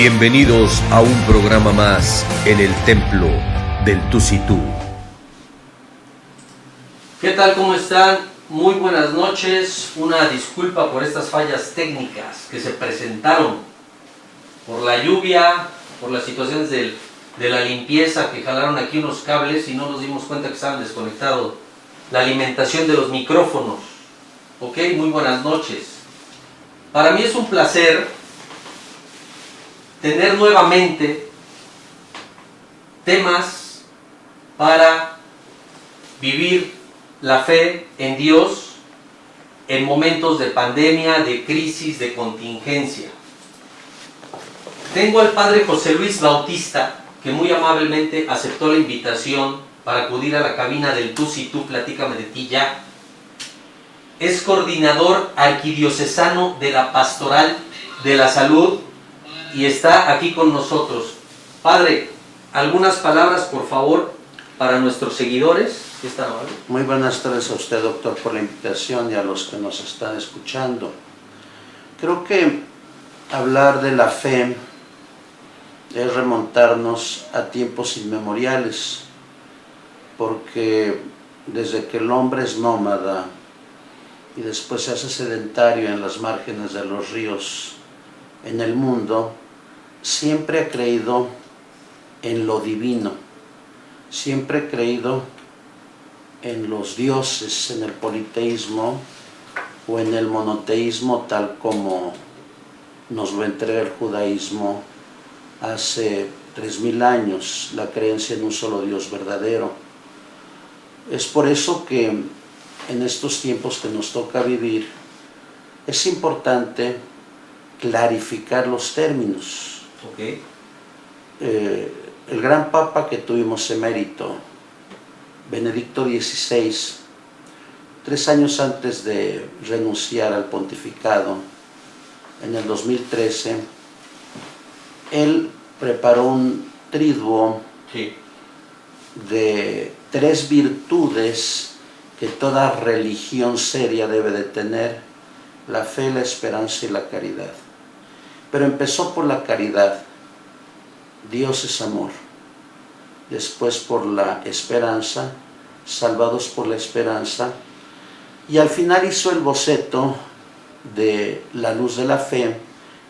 Bienvenidos a un programa más en el Templo del Tusitú. ¿Qué tal? ¿Cómo están? Muy buenas noches. Una disculpa por estas fallas técnicas que se presentaron por la lluvia, por las situaciones de la limpieza, que jalaron aquí unos cables y no nos dimos cuenta que estaban desconectados. La alimentación de los micrófonos. Ok, muy buenas noches. Para mí es un placer tener nuevamente temas para vivir la fe en Dios en momentos de pandemia, de crisis, de contingencia. Tengo al padre José Luis Bautista, que muy amablemente aceptó la invitación para acudir a la cabina del Tusitú, platícame de ti ya. Es coordinador arquidiocesano de la Pastoral de la Salud y está aquí con nosotros. Padre, algunas palabras, por favor, para nuestros seguidores. Muy buenas tardes a usted, doctor, por la invitación y a los que nos están escuchando. Creo que hablar de la fe es remontarnos a tiempos inmemoriales, porque desde que el hombre es nómada y después se hace sedentario en las márgenes de los ríos en el mundo, siempre ha creído en lo divino, siempre ha creído en los dioses, en el politeísmo o en el monoteísmo, tal como nos lo entrega el judaísmo hace 3000 años, la creencia en un solo Dios verdadero. Es por eso que en estos tiempos que nos toca vivir es importante clarificar los términos. Okay. El gran papa que tuvimos emérito, Benedicto XVI, 3 años antes de renunciar al pontificado, en el 2013, él preparó un triduo de 3 virtudes que toda religión seria debe de tener: la fe, la esperanza y la caridad. Pero empezó por la caridad. Dios es amor. Después por la esperanza, salvados por la esperanza, y al final hizo el boceto de la luz de la fe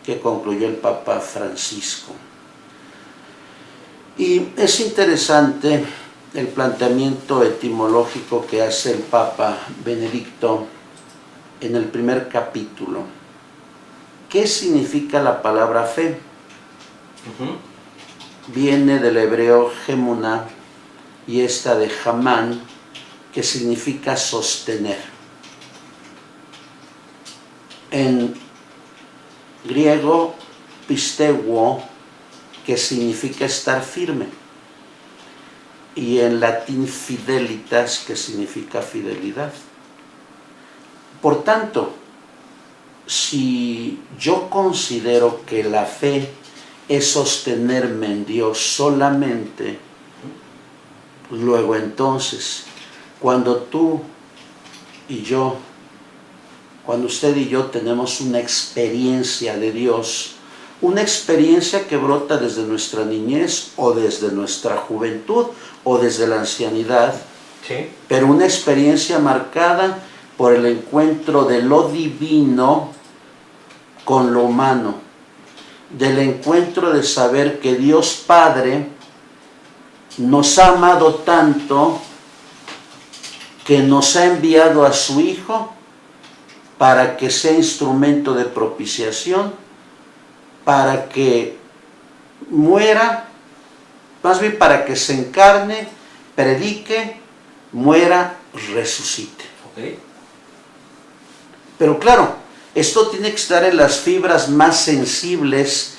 que concluyó el Papa Francisco. Y es interesante el planteamiento etimológico que hace el Papa Benedicto en el primer capítulo. ¿Qué significa la palabra fe? Viene del hebreo gemuná y esta de jamán, que significa sostener. En griego, pisteuo, que significa estar firme. Y en latín, fidelitas, que significa fidelidad. Por tanto, si yo considero que la fe es sostenerme en Dios solamente, luego entonces, cuando tú y yo, cuando usted y yo tenemos una experiencia de Dios, una experiencia que brota desde nuestra niñez o desde nuestra juventud o desde la ancianidad, sí, pero una experiencia marcada por el encuentro de lo divino con lo humano, del encuentro de saber que Dios Padre nos ha amado tanto que nos ha enviado a su Hijo para que sea instrumento de propiciación, para que muera, más bien para que se encarne, predique, muera, resucite. Okay. Pero claro, esto tiene que estar en las fibras más sensibles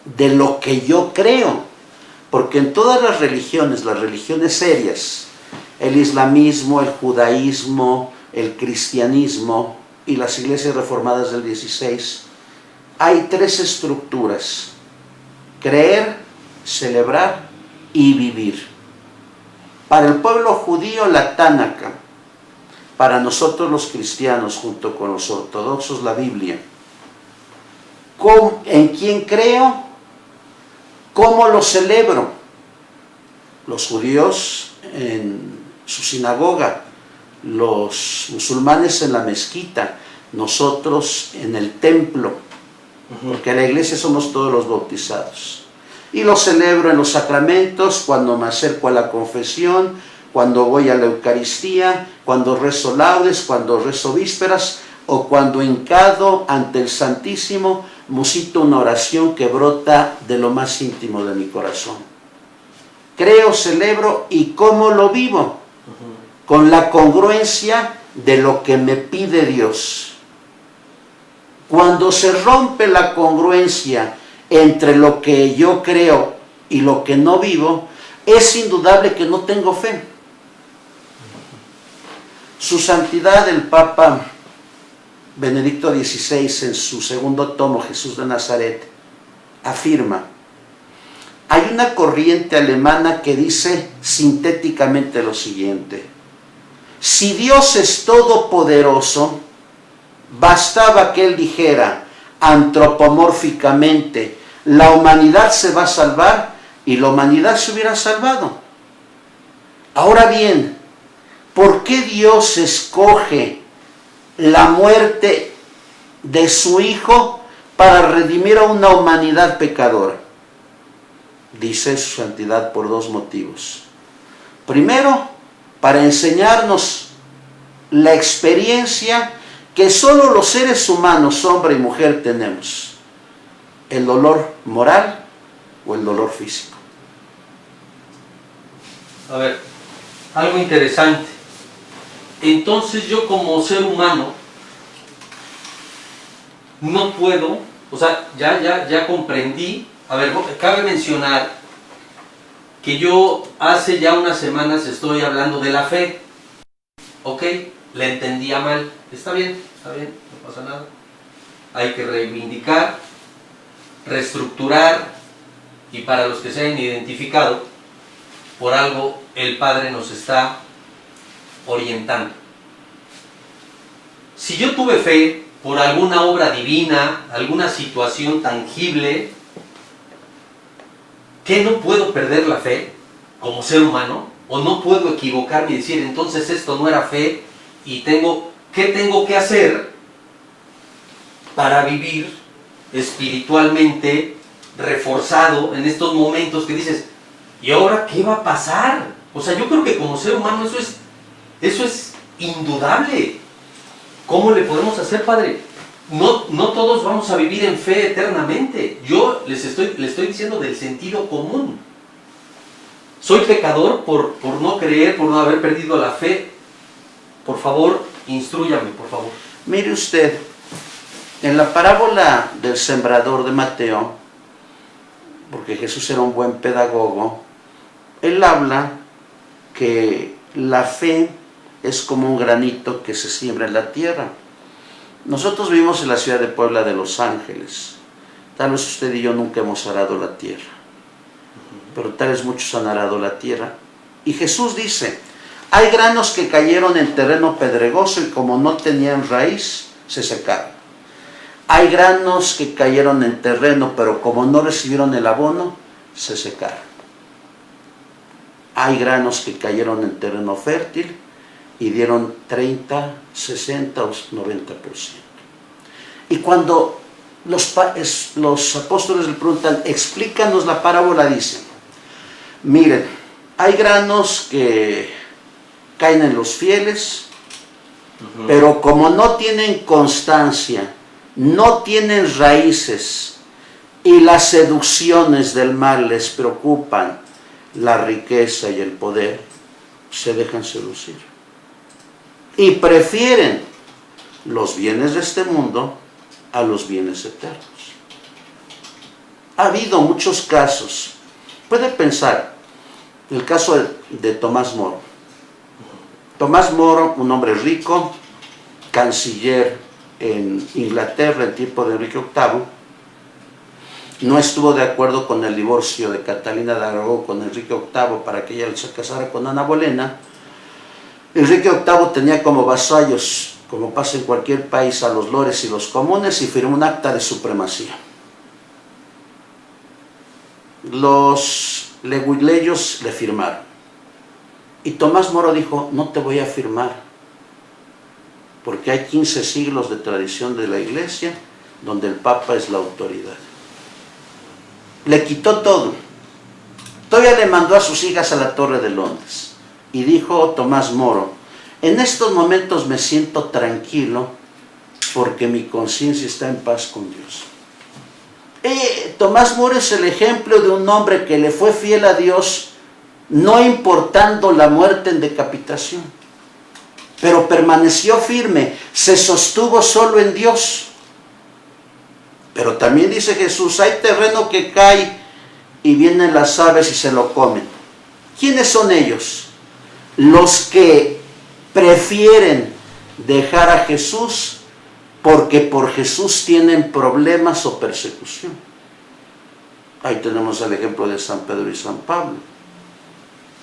de lo que yo creo, porque en todas las religiones serias, el islamismo, el judaísmo, el cristianismo y las iglesias reformadas del 16, hay 3 estructuras: creer, celebrar y vivir. Para el pueblo judío, la Tánaca; para nosotros los cristianos, junto con los ortodoxos, la Biblia. ¿En quién creo? ¿Cómo lo celebro? Los judíos en su sinagoga, los musulmanes en la mezquita, nosotros en el templo, porque en la iglesia somos todos los bautizados. Y lo celebro en los sacramentos, cuando me acerco a la confesión, cuando voy a la Eucaristía, cuando rezo laudes, cuando rezo vísperas, o cuando hincado ante el Santísimo musito una oración que brota de lo más íntimo de mi corazón. Creo, celebro y cómo lo vivo, con la congruencia de lo que me pide Dios. Cuando se rompe la congruencia entre lo que yo creo y lo que no vivo, es indudable que no tengo fe. Su Santidad el Papa Benedicto XVI, en su segundo tomo, Jesús de Nazaret, afirma: hay una corriente alemana que dice sintéticamente lo siguiente: si Dios es todopoderoso, bastaba que Él dijera antropomórficamente, la humanidad se va a salvar, y la humanidad se hubiera salvado. Ahora bien, ¿por qué Dios escoge la muerte de su Hijo para redimir a una humanidad pecadora? Dice su Santidad por dos motivos. Primero, para enseñarnos la experiencia que solo los seres humanos, hombre y mujer, tenemos: el dolor moral o el dolor físico. A ver, algo interesante. Entonces yo como ser humano no puedo, o sea, ya comprendí. A ver, cabe mencionar que yo hace ya unas semanas estoy hablando de la fe. Ok, la entendía mal. Está bien, no pasa nada. Hay que reivindicar, reestructurar, y para los que se hayan identificado, por algo el Padre nos está orientando. Si yo tuve fe por alguna obra divina, alguna situación tangible, ¿qué no puedo perder la fe como ser humano? ¿O no puedo equivocarme y decir, entonces esto no era fe y qué tengo que hacer para vivir espiritualmente reforzado en estos momentos que dices, ¿y ahora qué va a pasar? O sea, yo creo que como ser humano eso es indudable. ¿Cómo le podemos hacer, Padre? No todos vamos a vivir en fe eternamente. Yo les estoy diciendo del sentido común. Soy pecador por no creer, por no haber perdido la fe. Por favor, instrúyame, por favor. Mire usted, en la parábola del sembrador de Mateo, porque Jesús era un buen pedagogo, él habla que la fe es como un granito que se siembra en la tierra. Nosotros vivimos en la ciudad de Puebla de Los Ángeles. Tal vez usted y yo nunca hemos arado la tierra, pero tal vez muchos han arado la tierra. Y Jesús dice, hay granos que cayeron en terreno pedregoso y como no tenían raíz, se secaron. Hay granos que cayeron en terreno, pero como no recibieron el abono, se secaron. Hay granos que cayeron en terreno fértil y dieron 30, 60 o 90%. Y cuando los apóstoles le preguntan, explícanos la parábola, dicen, miren, hay granos que caen en los fieles, pero como no tienen constancia, no tienen raíces y las seducciones del mal les preocupan, la riqueza y el poder, se dejan seducir y prefieren los bienes de este mundo a los bienes eternos. Ha habido muchos casos. Puede pensar el caso de Tomás Moro. Tomás Moro, un hombre rico, canciller en Inglaterra en tiempo de Enrique VIII, no estuvo de acuerdo con el divorcio de Catalina de Aragón con Enrique VIII para que ella se casara con Ana Bolena. Enrique VIII tenía como vasallos, como pasa en cualquier país, a los lores y los comunes, y firmó un acta de supremacía. los leguileyos le firmaron. Y Tomás Moro dijo, no te voy a firmar, porque hay 15 siglos de tradición de la Iglesia donde el Papa es la autoridad. Le quitó todo. Todavía le mandó a sus hijas a la Torre de Londres. Y dijo Tomás Moro, en estos momentos me siento tranquilo porque mi conciencia está en paz con Dios. Tomás Moro es el ejemplo de un hombre que le fue fiel a Dios, no importando la muerte en decapitación, pero permaneció firme, se sostuvo solo en Dios. Pero también dice Jesús, hay terreno que cae y vienen las aves y se lo comen. ¿Quiénes son ellos? Los que prefieren dejar a Jesús porque por Jesús tienen problemas o persecución. Ahí tenemos el ejemplo de San Pedro y San Pablo.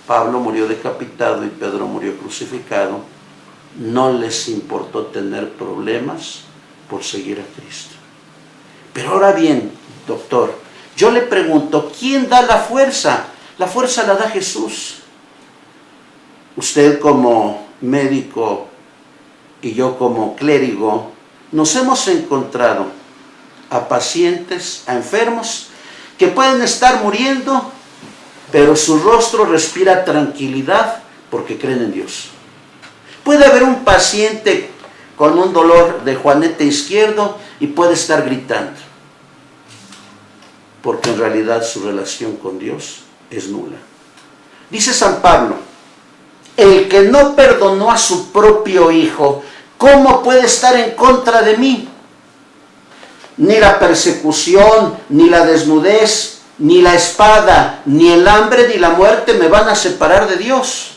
Pablo murió decapitado y Pedro murió crucificado. No les importó tener problemas por seguir a Cristo. Pero ahora bien, doctor, yo le pregunto, ¿quién da la fuerza? La fuerza la da Jesús. Usted como médico y yo como clérigo, nos hemos encontrado a pacientes, a enfermos, que pueden estar muriendo, pero su rostro respira tranquilidad porque creen en Dios. Puede haber un paciente con un dolor de juanete izquierdo y puede estar gritando, porque en realidad su relación con Dios es nula. Dice San Pablo, el que no perdonó a su propio hijo, ¿cómo puede estar en contra de mí? Ni la persecución, ni la desnudez, ni la espada, ni el hambre, ni la muerte me van a separar de Dios.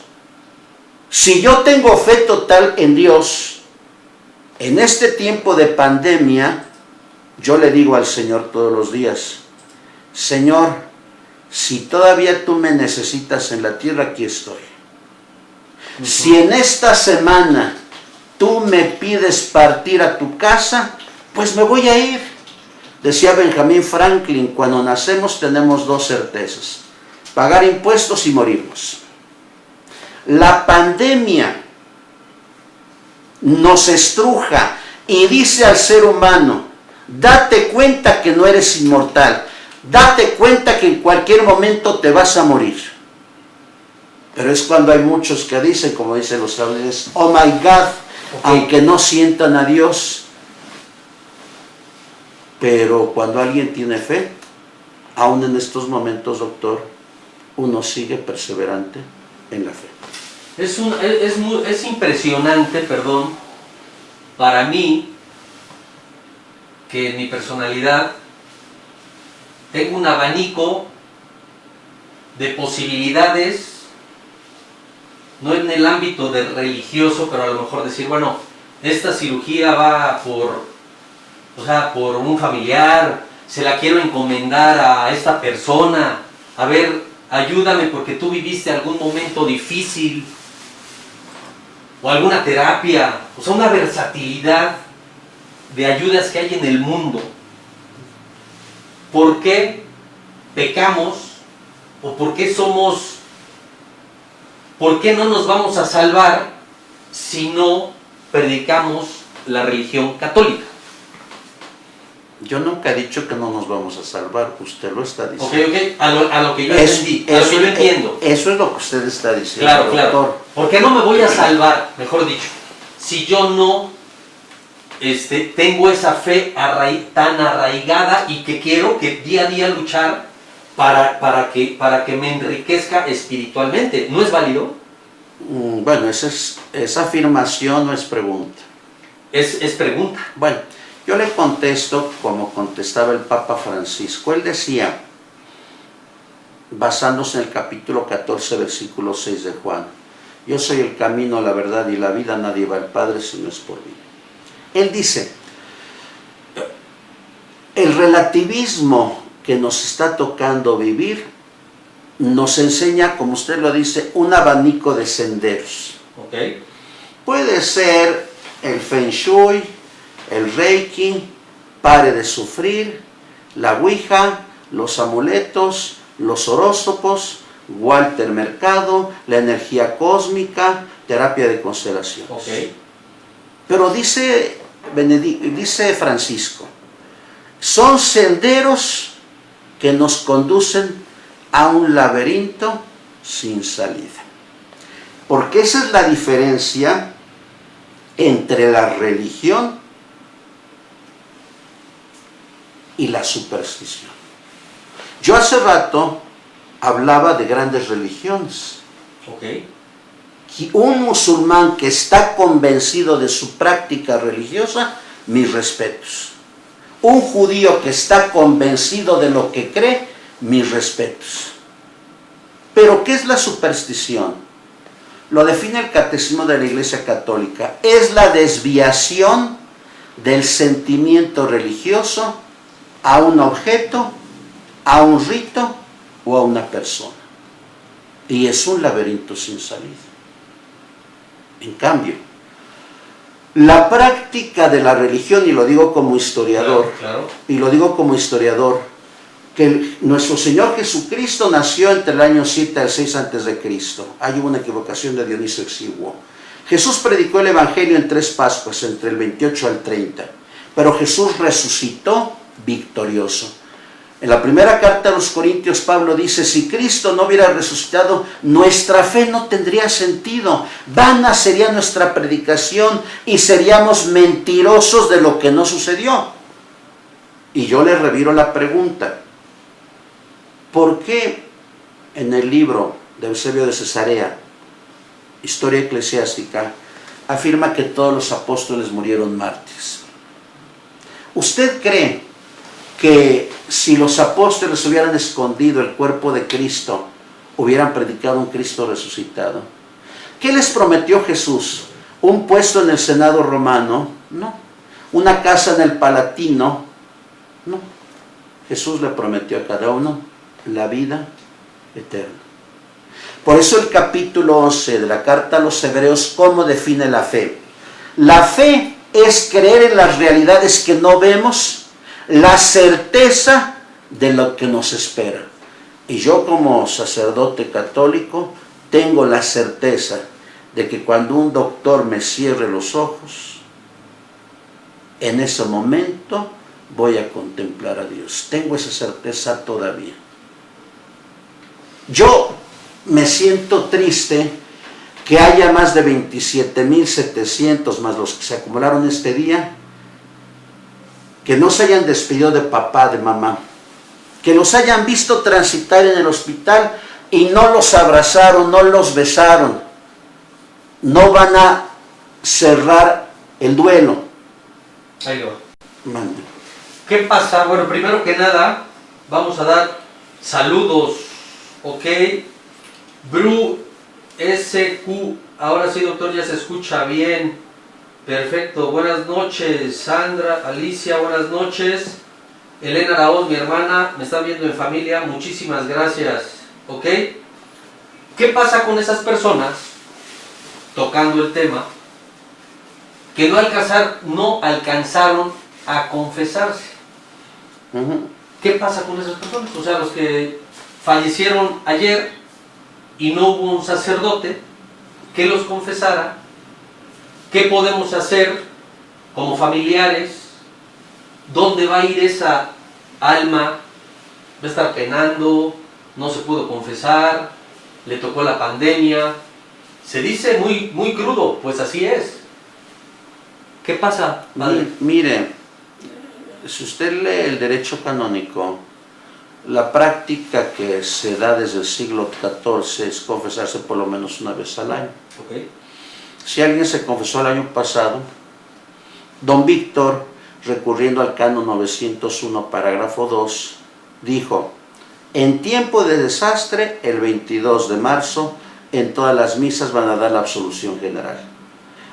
Si yo tengo fe total en Dios, en este tiempo de pandemia, yo le digo al Señor todos los días, Señor, si todavía tú me necesitas en la tierra, aquí estoy. Si en esta semana tú me pides partir a tu casa, pues me voy a ir. Decía Benjamin Franklin, cuando nacemos tenemos dos certezas, pagar impuestos y morirnos. La pandemia nos estruja y dice al ser humano, date cuenta que no eres inmortal, date cuenta que en cualquier momento te vas a morir. Pero es cuando hay muchos que dicen, como dicen los estadounidenses, oh my God, aunque no sientan a Dios. Pero cuando alguien tiene fe, aún en estos momentos, doctor, uno sigue perseverante en la fe. Es impresionante, para mí, que en mi personalidad tengo un abanico de posibilidades, no en el ámbito de religioso, pero a lo mejor decir, bueno, esta cirugía va por un familiar, se la quiero encomendar a esta persona, a ver, ayúdame porque tú viviste algún momento difícil, o alguna terapia, o sea, una versatilidad de ayudas que hay en el mundo. ¿Por qué pecamos? ¿O por qué no nos vamos a salvar si no predicamos la religión católica? Yo nunca he dicho que no nos vamos a salvar, usted lo está diciendo. Ok, a lo que yo entendí, a lo que yo entiendo. Eso es lo que usted está diciendo, claro, doctor. Claro. ¿Por qué no me voy a salvar, mejor dicho, si yo no tengo esa fe tan arraigada y que quiero que día a día luchar para que me enriquezca espiritualmente? ¿No es válido? Bueno, esa afirmación no es pregunta. Es pregunta. Bueno, yo le contesto como contestaba el Papa Francisco. Él decía, basándose en el capítulo 14, versículo 6 de Juan, yo soy el camino, la verdad y la vida, nadie va al Padre si no es por mí. Él dice, el relativismo que nos está tocando vivir nos enseña, como usted lo dice, un abanico de senderos. Okay. Puede ser el Feng Shui, el Reiki, pare de sufrir, la Ouija, los amuletos, los horóscopos, Walter Mercado, la energía cósmica, terapia de constelaciones. Ok. Pero dice Francisco, son senderos que nos conducen a un laberinto sin salida. Porque esa es la diferencia entre la religión y la superstición. Yo hace rato hablaba de grandes religiones. Ok. Un musulmán que está convencido de su práctica religiosa, mis respetos. Un judío que está convencido de lo que cree, mis respetos. Pero ¿qué es la superstición? Lo define el Catecismo de la Iglesia Católica. Es la desviación del sentimiento religioso a un objeto, a un rito o a una persona. Y es un laberinto sin salida. En cambio, la práctica de la religión, y lo digo como historiador, Claro. y lo digo como historiador, que nuestro Señor Jesucristo nació entre el año 7 al 6 a.C. Hay una equivocación de Dionisio Exiguo. Jesús predicó el Evangelio en 3 Pascuas, entre el 28 al 30. Pero Jesús resucitó victorioso. En la primera carta a los Corintios, Pablo dice, si Cristo no hubiera resucitado, nuestra fe no tendría sentido. Vana sería nuestra predicación y seríamos mentirosos de lo que no sucedió. Y yo le reviro la pregunta. ¿Por qué en el libro de Eusebio de Cesarea, Historia Eclesiástica, afirma que todos los apóstoles murieron mártires? ¿Usted cree que si los apóstoles hubieran escondido el cuerpo de Cristo, hubieran predicado un Cristo resucitado? ¿Qué les prometió Jesús? ¿Un puesto en el Senado romano? No. ¿Una casa en el Palatino? No. Jesús le prometió a cada uno la vida eterna. Por eso el capítulo 11 de la carta a los Hebreos, ¿cómo define la fe? La fe es creer en las realidades que no vemos, la certeza de lo que nos espera. Y yo como sacerdote católico tengo la certeza de que cuando un doctor me cierre los ojos, en ese momento voy a contemplar a Dios. Tengo esa certeza todavía. Yo me siento triste que haya más de 27,700 más los que se acumularon este día, que no se hayan despedido de papá, de mamá, que los hayan visto transitar en el hospital y no los abrazaron, no los besaron, no van a cerrar el duelo. Ahí lo va. Mande. ¿Qué pasa? Bueno, primero que nada, vamos a dar saludos, ¿ok? Bru SQ, ahora sí, doctor, ya se escucha bien. Perfecto, buenas noches, Sandra, Alicia, buenas noches. Elena Araoz, mi hermana, me están viendo en familia, muchísimas gracias, ¿ok? ¿Qué pasa con esas personas, tocando el tema, que no alcanzaron a confesarse? ¿Qué pasa con esas personas? O sea, los que fallecieron ayer y no hubo un sacerdote que los confesara. ¿Qué podemos hacer como familiares? ¿Dónde va a ir esa alma? ¿Va a estar penando? ¿No se pudo confesar? ¿Le tocó la pandemia? Se dice muy, muy crudo, pues así es. ¿Qué pasa, padre? Mire, si usted lee el derecho canónico, la práctica que se da desde el siglo XIV es confesarse por lo menos una vez al año. Okay. Si alguien se confesó el año pasado, don Víctor, recurriendo al canon 901, parágrafo 2, dijo, en tiempo de desastre, el 22 de marzo, en todas las misas van a dar la absolución general.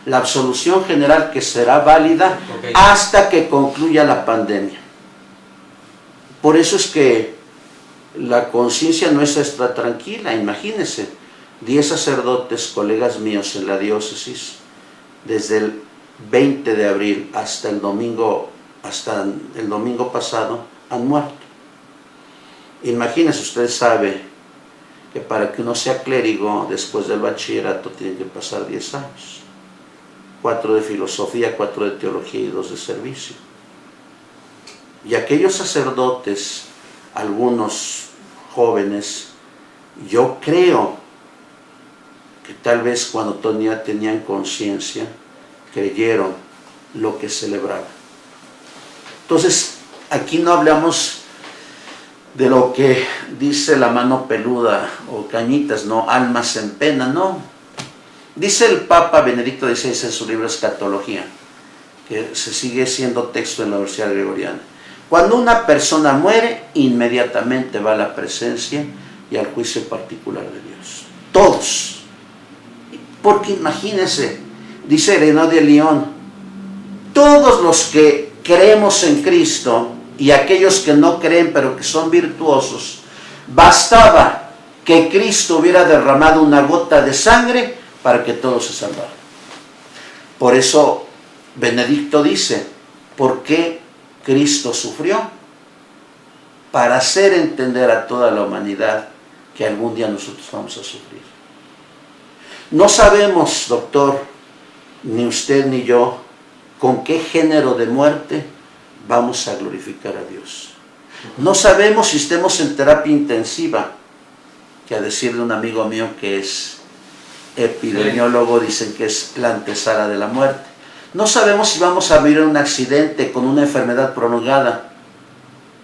La absolución general que será válida hasta que concluya la pandemia. Por eso es que la conciencia nuestra está tranquila. Imagínense, 10 sacerdotes, colegas míos en la diócesis, desde el 20 de abril hasta el domingo pasado, han muerto. Imagínense, usted sabe que para que uno sea clérigo después del bachillerato tiene que pasar 10 años. 4 de filosofía, 4 de teología y 2 de servicio. Y aquellos sacerdotes, algunos jóvenes, yo creo que tal vez cuando todavía tenían conciencia, creyeron lo que celebraban. Entonces, aquí no hablamos de lo que dice la mano peluda o cañitas, no, almas en pena, no. Dice el Papa Benedicto XVI en su libro Escatología, que se sigue siendo texto en la Universidad Gregoriana. Cuando una persona muere, inmediatamente va a la presencia y al juicio particular de Dios. Todos. Porque imagínense, dice Ireneo de León, todos los que creemos en Cristo y aquellos que no creen pero que son virtuosos, bastaba que Cristo hubiera derramado una gota de sangre para que todos se salvaran. Por eso Benedicto dice, ¿por qué Cristo sufrió? Para hacer entender a toda la humanidad que algún día nosotros vamos a sufrir. No sabemos, doctor, ni usted ni yo, con qué género de muerte vamos a glorificar a Dios. No sabemos si estemos en terapia intensiva, que a decir de un amigo mío que es epidemiólogo, dicen que es la antesala de la muerte. No sabemos si vamos a vivir un accidente con una enfermedad prolongada.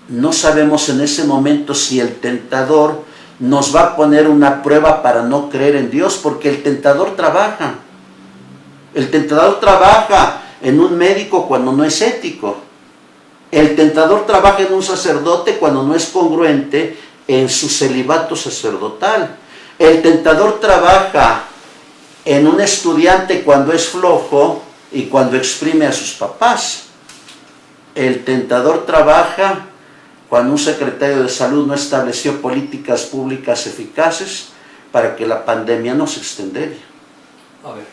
No sabemos en ese momento si el tentador nos va a poner una prueba para no creer en Dios, porque el tentador trabaja. El tentador trabaja en un médico cuando no es ético. El tentador trabaja en un sacerdote cuando no es congruente en su celibato sacerdotal. El tentador trabaja en un estudiante cuando es flojo y cuando exprime a sus papás. El tentador trabaja cuando un secretario de salud no estableció políticas públicas eficaces para que la pandemia no se extendiera. A ver.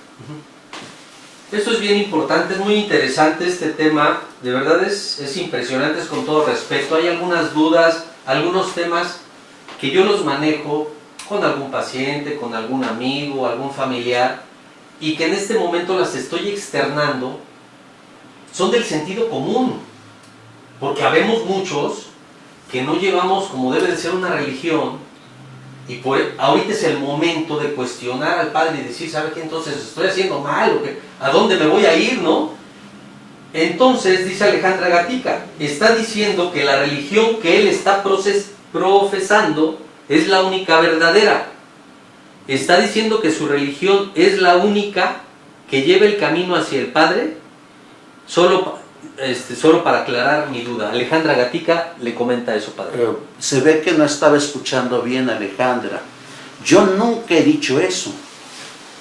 Esto es bien importante, es muy interesante este tema, de verdad es impresionante, es con todo respeto. Hay algunas dudas, algunos temas que yo los manejo con algún paciente, con algún amigo, algún familiar, y que en este momento las estoy externando, son del sentido común, porque habemos muchos que no llevamos como debe de ser una religión, y ahorita es el momento de cuestionar al Padre y decir, ¿sabe qué? Entonces estoy haciendo mal, ¿o qué? ¿A dónde me voy a ir, no? Entonces, dice Alejandra Gatica, está diciendo que la religión que él está profesando es la única verdadera. Está diciendo que su religión es la única que lleva el camino hacia el Padre. Solo para aclarar mi duda, Alejandra Gatica le comenta eso, padre. Se ve que no estaba escuchando bien, Alejandra. Yo nunca he dicho eso.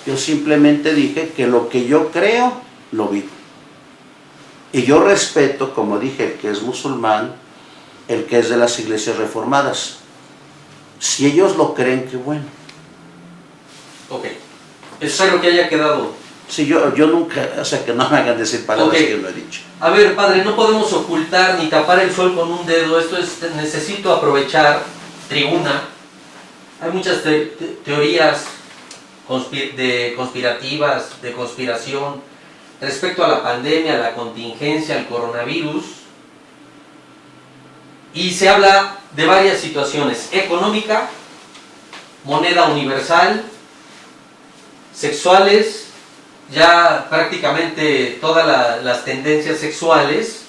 Yo simplemente dije que lo que yo creo, lo vivo. Y yo respeto, como dije, el que es musulmán, el que es de las iglesias reformadas. Si ellos lo creen, qué bueno. Ok. Espero que haya quedado. Sí, yo nunca, o sea, que no me hagan decir palabras que yo no he dicho. A ver, padre, no podemos ocultar ni tapar el sol con un dedo. Esto es, necesito aprovechar tribuna. Hay muchas teorías conspirativas, de conspiración, respecto a la pandemia, a la contingencia, al coronavirus. Y se habla de varias situaciones: económica, moneda universal, sexuales, ya prácticamente todas las tendencias sexuales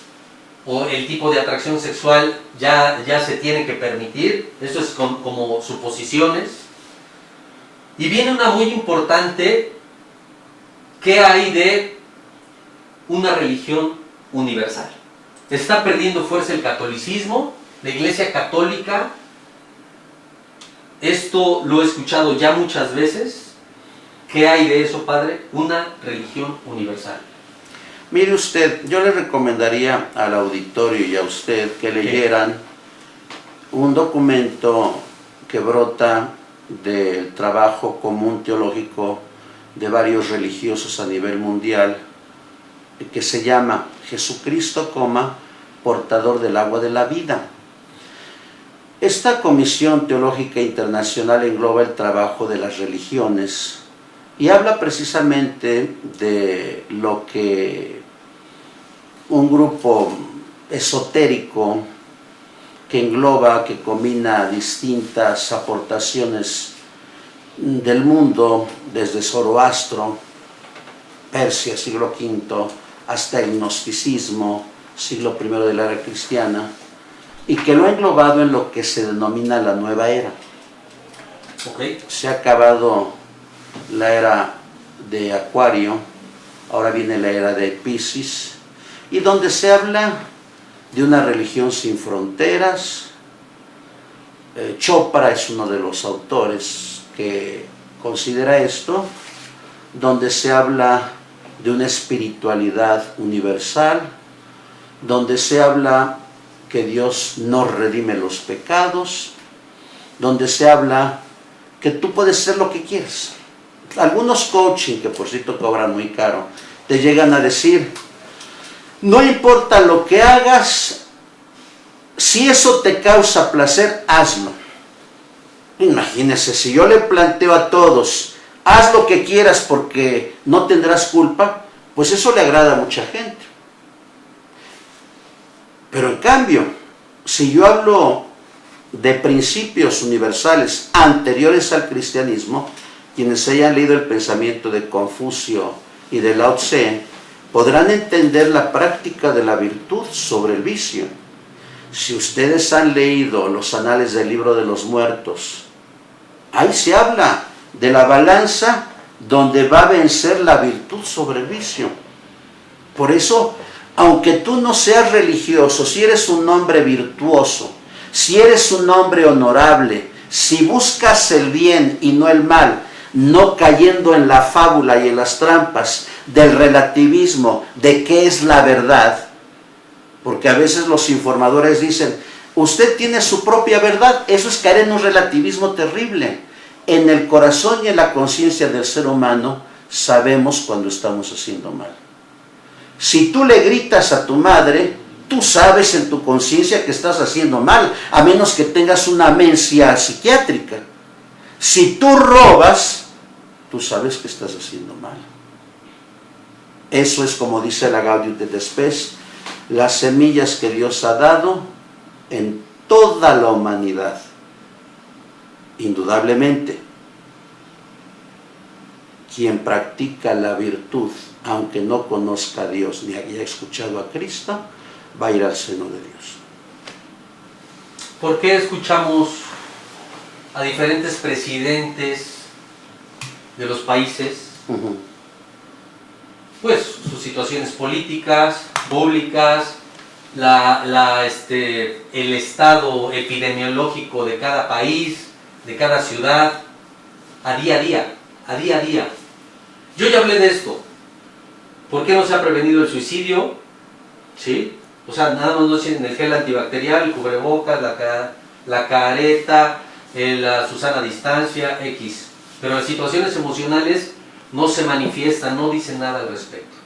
o el tipo de atracción sexual ya se tiene que permitir. Esto es como suposiciones. Y viene una muy importante: ¿qué hay de una religión universal? Está perdiendo fuerza el catolicismo, la Iglesia Católica. Esto lo he escuchado ya muchas veces. ¿Qué hay de eso, padre? Una religión universal. Mire usted, yo le recomendaría al auditorio y a usted que leyeran un documento que brota del trabajo común teológico de varios religiosos a nivel mundial, que se llama Jesucristo, portador del agua de la vida. Esta Comisión Teológica Internacional engloba el trabajo de las religiones y habla precisamente de lo que un grupo esotérico que engloba, que combina distintas aportaciones del mundo, desde Zoroastro, Persia, siglo V, hasta el gnosticismo, siglo I de la era cristiana, y que lo ha englobado en lo que se denomina la nueva era. Okay. Se ha acabado la era de Acuario, ahora viene la era de Piscis, y donde se habla de una religión sin fronteras. Chopra es uno de los autores que considera esto, donde se habla de una espiritualidad universal, donde se habla que Dios no redime los pecados, donde se habla que tú puedes ser lo que quieras. Algunos coaching, que por cierto cobran muy caro, te llegan a decir, no importa lo que hagas, si eso te causa placer, hazlo. Imagínense, si yo le planteo a todos, haz lo que quieras porque no tendrás culpa, pues eso le agrada a mucha gente. Pero en cambio, si yo hablo de principios universales anteriores al cristianismo, quienes hayan leído el pensamiento de Confucio y de Lao Tse, podrán entender la práctica de la virtud sobre el vicio. Si ustedes han leído los anales del Libro de los Muertos, ahí se habla de la balanza donde va a vencer la virtud sobre el vicio. Por eso, aunque tú no seas religioso, si eres un hombre virtuoso, si eres un hombre honorable, si buscas el bien y no el mal, no cayendo en la fábula y en las trampas del relativismo de qué es la verdad, porque a veces los informadores dicen, usted tiene su propia verdad, eso es caer en un relativismo terrible. En el corazón y en la conciencia del ser humano sabemos cuando estamos haciendo mal. Si tú le gritas a tu madre, tú sabes en tu conciencia que estás haciendo mal, a menos que tengas una amencia psiquiátrica. Si tú robas, tú sabes que estás haciendo mal. Eso es, como dice la Gaudium et Spes, las semillas que Dios ha dado en toda la humanidad. Indudablemente, quien practica la virtud, aunque no conozca a Dios ni haya escuchado a Cristo, va a ir al seno de Dios. ¿Por qué escuchamos a diferentes presidentes de los países, pues sus situaciones políticas, públicas, el estado epidemiológico de cada país, de cada ciudad, a día a día? Yo ya hablé de esto. ¿Por qué no se ha prevenido el suicidio? ¿Sí? O sea, nada más no tienen el gel antibacterial, el cubrebocas, la careta, la Susana distancia, X. Pero las situaciones emocionales no se manifiestan, no dicen nada al respecto.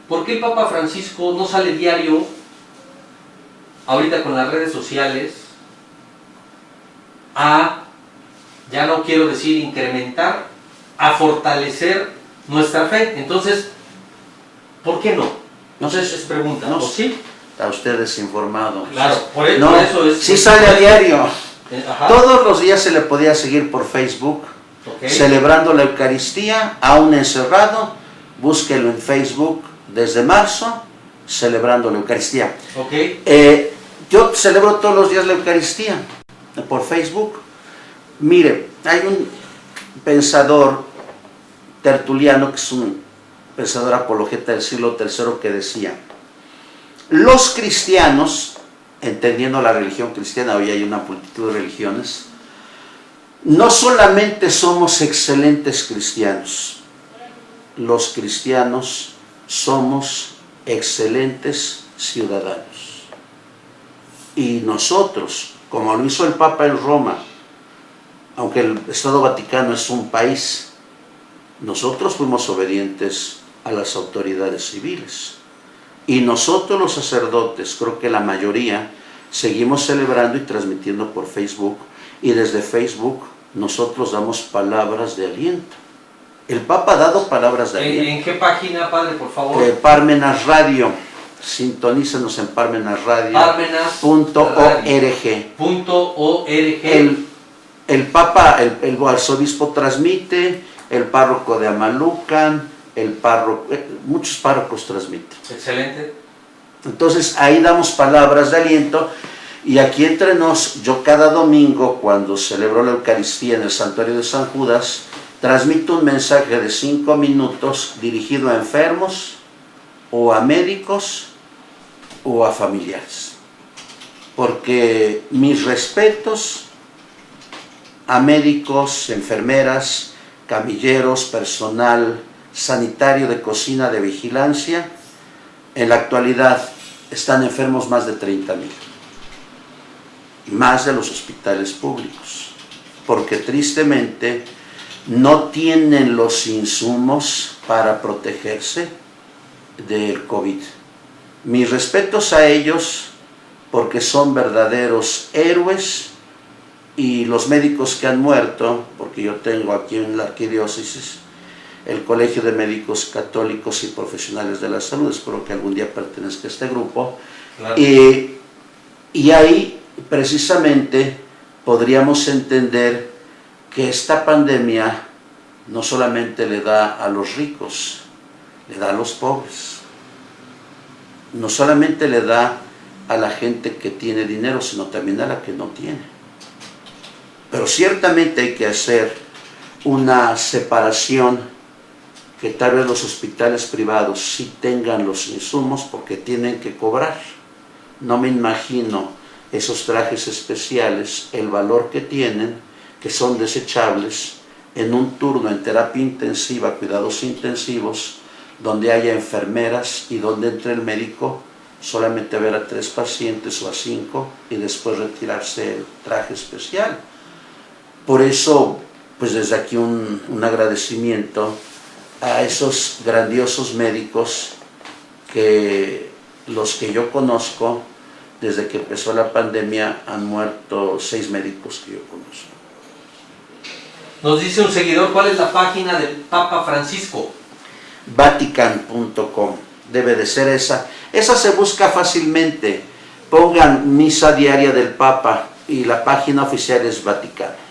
¿Por qué el Papa Francisco no sale diario, ahorita con las redes sociales, ya no quiero decir incrementar, a fortalecer nuestra fe? Entonces, ¿por qué no? Entonces es pregunta, ¿no? ¿Sí? Está usted desinformado. Claro, por no, eso es... Sí sale a diario. Ajá. Todos los días se le podía seguir por Facebook, celebrando la Eucaristía, aún encerrado. Búsquelo en Facebook desde marzo, celebrando la Eucaristía. Yo celebro todos los días la Eucaristía por Facebook. Mire, hay un pensador tertuliano, que es un pensador apologeta del siglo III, que decía, los cristianos, entendiendo la religión cristiana, hoy hay una multitud de religiones, no solamente somos excelentes cristianos, los cristianos somos excelentes ciudadanos. Y nosotros, como lo hizo el Papa en Roma, aunque el Estado Vaticano es un país, nosotros fuimos obedientes a las autoridades civiles. Y nosotros los sacerdotes, creo que la mayoría, seguimos celebrando y transmitiendo por Facebook, y desde Facebook nosotros damos palabras de aliento. El Papa ha dado palabras de aliento. ¿En qué página, padre, por favor? Parmenas Radio. Sintonícenos en parmenasradio.org. El Papa, el arzobispo transmite, el párroco de Amalucan, muchos párrocos transmiten. Excelente. Entonces ahí damos palabras de aliento, y aquí entre nos, yo cada domingo cuando celebro la Eucaristía en el Santuario de San Judas, transmito un mensaje de 5 minutos dirigido a enfermos o a médicos o a familiares, porque mis respetos a médicos, enfermeras, camilleros, personal sanitario de cocina, de vigilancia. En la actualidad están enfermos más de 30,000, más de los hospitales públicos, porque tristemente no tienen los insumos para protegerse del COVID. Mis respetos a ellos, porque son verdaderos héroes, y los médicos que han muerto, porque yo tengo aquí en la arquidiócesis el Colegio de Médicos Católicos y Profesionales de la Salud, espero que algún día pertenezca a este grupo, Claro. Y ahí precisamente podríamos entender que esta pandemia no solamente le da a los ricos, le da a los pobres, no solamente le da a la gente que tiene dinero, sino también a la que no tiene. Pero ciertamente hay que hacer una separación, que tal vez los hospitales privados sí tengan los insumos porque tienen que cobrar. No me imagino esos trajes especiales, el valor que tienen, que son desechables, en un turno en terapia intensiva, cuidados intensivos, donde haya enfermeras y donde entre el médico solamente a ver a 3 pacientes o a 5 y después retirarse el traje especial. Por eso, pues desde aquí un agradecimiento a esos grandiosos médicos, que los que yo conozco, desde que empezó la pandemia han muerto 6 médicos que yo conozco. Nos dice un seguidor, ¿cuál es la página del Papa Francisco? Vatican.com, debe de ser esa. Esa se busca fácilmente. Pongan misa diaria del Papa y la página oficial es Vaticano.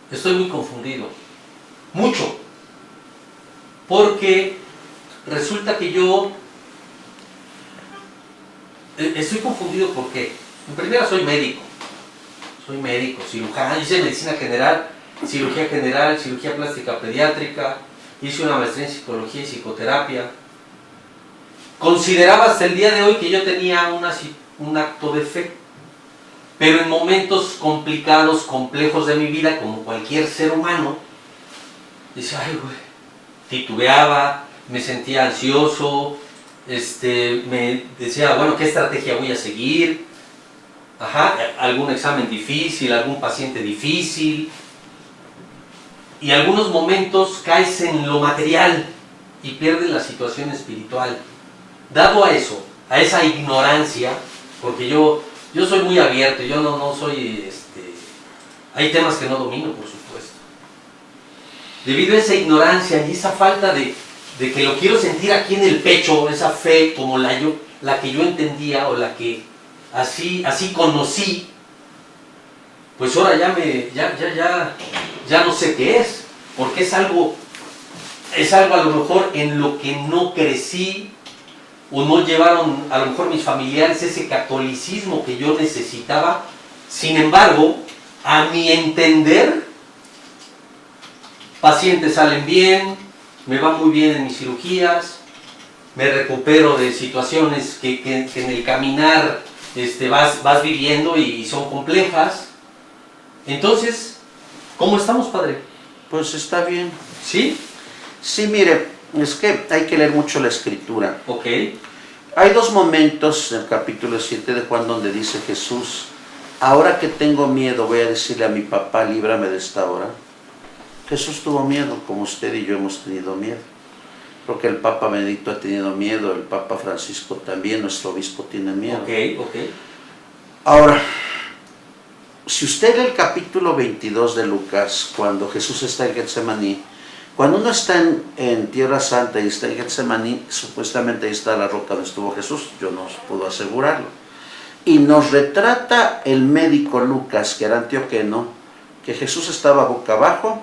Estoy muy confundido, mucho, porque resulta que yo estoy confundido porque, en primera, soy médico, cirujano, hice medicina general, cirugía plástica pediátrica, hice una maestría en psicología y psicoterapia. Consideraba hasta el día de hoy que yo tenía un acto de fe, pero en momentos complicados, complejos de mi vida, como cualquier ser humano, decía, ay, güey, titubeaba, me sentía ansioso, me decía, bueno, ¿qué estrategia voy a seguir? Algún examen difícil, algún paciente difícil, y algunos momentos caes en lo material y pierdes la situación espiritual. Dado a eso, a esa ignorancia, porque yo soy muy abierto, yo no soy, hay temas que no domino, por supuesto. Debido a esa ignorancia y esa falta de que lo quiero sentir aquí en el pecho, esa fe como la que yo entendía, o la que así conocí, pues ahora ya no sé qué es, porque es algo a lo mejor en lo que no crecí, o no llevaron a lo mejor mis familiares ese catolicismo que yo necesitaba. Sin embargo, a mi entender, pacientes salen bien, me va muy bien en mis cirugías, me recupero de situaciones que en el caminar vas viviendo y son complejas. Entonces, ¿cómo estamos, padre? Pues está bien. ¿Sí? Sí, mire, es que hay que leer mucho la Escritura. Ok. Hay 2 momentos en el capítulo 7 de Juan donde dice Jesús, ahora que tengo miedo voy a decirle a mi papá, líbrame de esta hora. Jesús tuvo miedo, como usted y yo hemos tenido miedo. Creo que el Papa Benedicto ha tenido miedo, el Papa Francisco también, nuestro obispo tiene miedo. Ok. Ahora, si usted lee el capítulo 22 de Lucas, cuando Jesús está en Getsemaní, cuando uno está en Tierra Santa y está en Getsemaní, supuestamente ahí está la roca donde estuvo Jesús, yo no puedo asegurarlo. Y nos retrata el médico Lucas, que era antioqueno, que Jesús estaba boca abajo,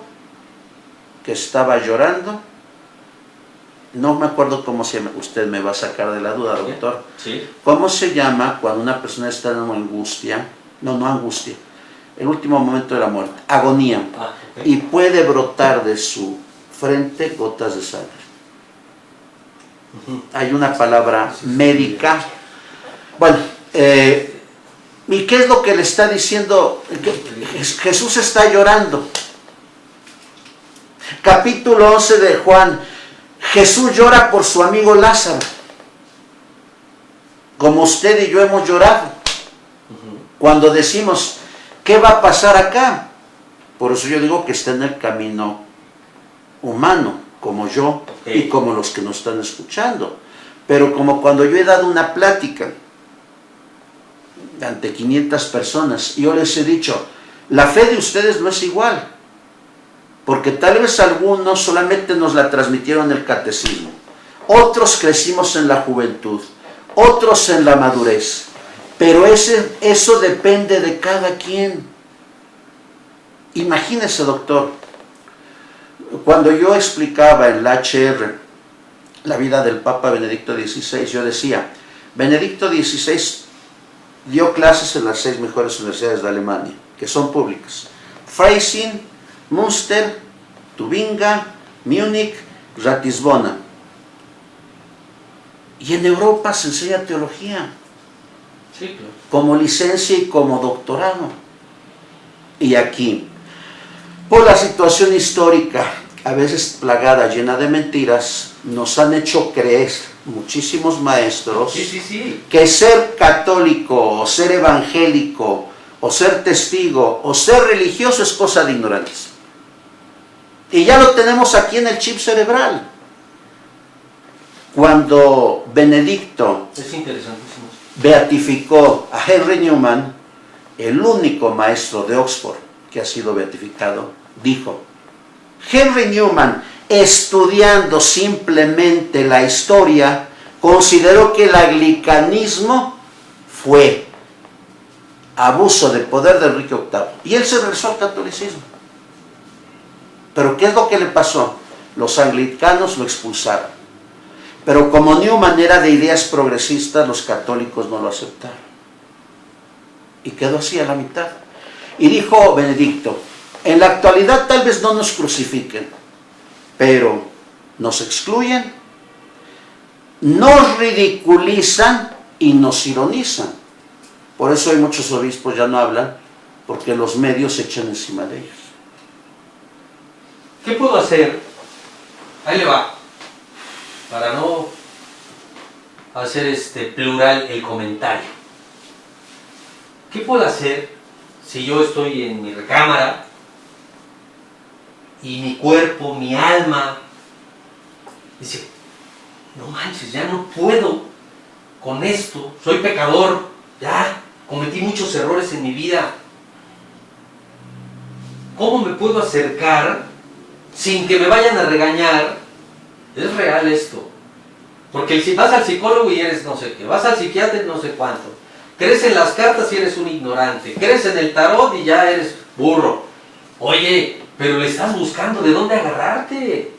que estaba llorando. No me acuerdo cómo se llama, usted me va a sacar de la duda, doctor. Sí. ¿Cómo se llama cuando una persona está en una angustia? No angustia, el último momento de la muerte, agonía. Ok. Y puede brotar de su frente gotas de sangre. Hay una palabra médica. Bueno, ¿y qué es lo que le está diciendo? Jesús está llorando. Capítulo 11 de Juan. Jesús llora por su amigo Lázaro, como usted y yo hemos llorado. Cuando decimos, ¿qué va a pasar acá? Por eso yo digo que está en el camino humano, como yo y como los que nos están escuchando. Pero como cuando yo he dado una plática ante 500 personas, yo les he dicho, la fe de ustedes no es igual. Porque tal vez algunos solamente nos la transmitieron en el catecismo, otros crecimos en la juventud, otros en la madurez, pero eso depende de cada quien. Imagínese, doctor, cuando yo explicaba en la HR la vida del Papa Benedicto XVI, yo decía, Benedicto XVI dio clases en las 6 mejores universidades de Alemania, que son públicas: Freising, Münster, Tubinga, Múnich, Ratisbona. Y en Europa se enseña teología, Sí, claro. como licencia y como doctorado. Y aquí, por la situación histórica, a veces plagada, llena de mentiras, nos han hecho creer muchísimos maestros que ser católico o ser evangélico o ser testigo o ser religioso es cosa de ignorantes. Y ya lo tenemos aquí en el chip cerebral. Cuando Benedicto beatificó a Henry Newman, el único maestro de Oxford que ha sido beatificado, dijo, Henry Newman, estudiando simplemente la historia, consideró que el anglicanismo fue abuso de poder de Enrique VIII. Y él se regresó al catolicismo. Pero ¿qué es lo que le pasó? Los anglicanos lo expulsaron. Pero como Newman era de ideas progresistas, los católicos no lo aceptaron. Y quedó así a la mitad. Y dijo Benedicto, en la actualidad tal vez no nos crucifiquen, pero nos excluyen, nos ridiculizan y nos ironizan. Por eso hay muchos obispos ya no hablan, porque los medios se echan encima de ellos. ¿Qué puedo hacer? Ahí le va. Para no hacer plural el comentario. ¿Qué puedo hacer si yo estoy en mi recámara y mi cuerpo, mi alma, dice, no manches, ya no puedo con esto, soy pecador, ya cometí muchos errores en mi vida? ¿Cómo me puedo acercar sin que me vayan a regañar? Es real esto. Porque si vas al psicólogo y eres no sé qué, vas al psiquiatra y no sé cuánto, crees en las cartas y eres un ignorante, crees en el tarot y ya eres burro. Oye, pero le estás buscando de dónde agarrarte.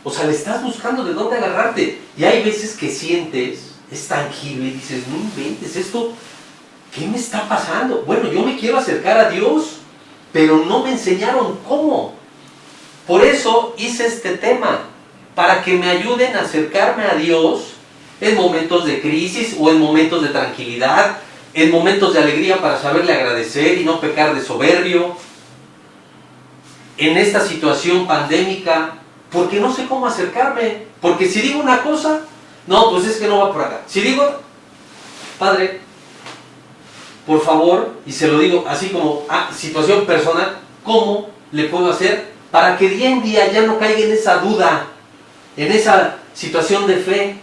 O sea, le estás buscando de dónde agarrarte. Y hay veces que sientes, es tangible y dices, no inventes esto, ¿qué me está pasando? Bueno, yo me quiero acercar a Dios, pero no me enseñaron cómo. Por eso hice este tema, para que me ayuden a acercarme a Dios en momentos de crisis o en momentos de tranquilidad, en momentos de alegría para saberle agradecer y no pecar de soberbio. En esta situación pandémica, porque no sé cómo acercarme, porque si digo una cosa, no, pues es que no va por acá. Si digo, Padre, por favor, y se lo digo así como situación personal, ¿cómo le puedo hacer para que día en día ya no caiga en esa duda, en esa situación de fe,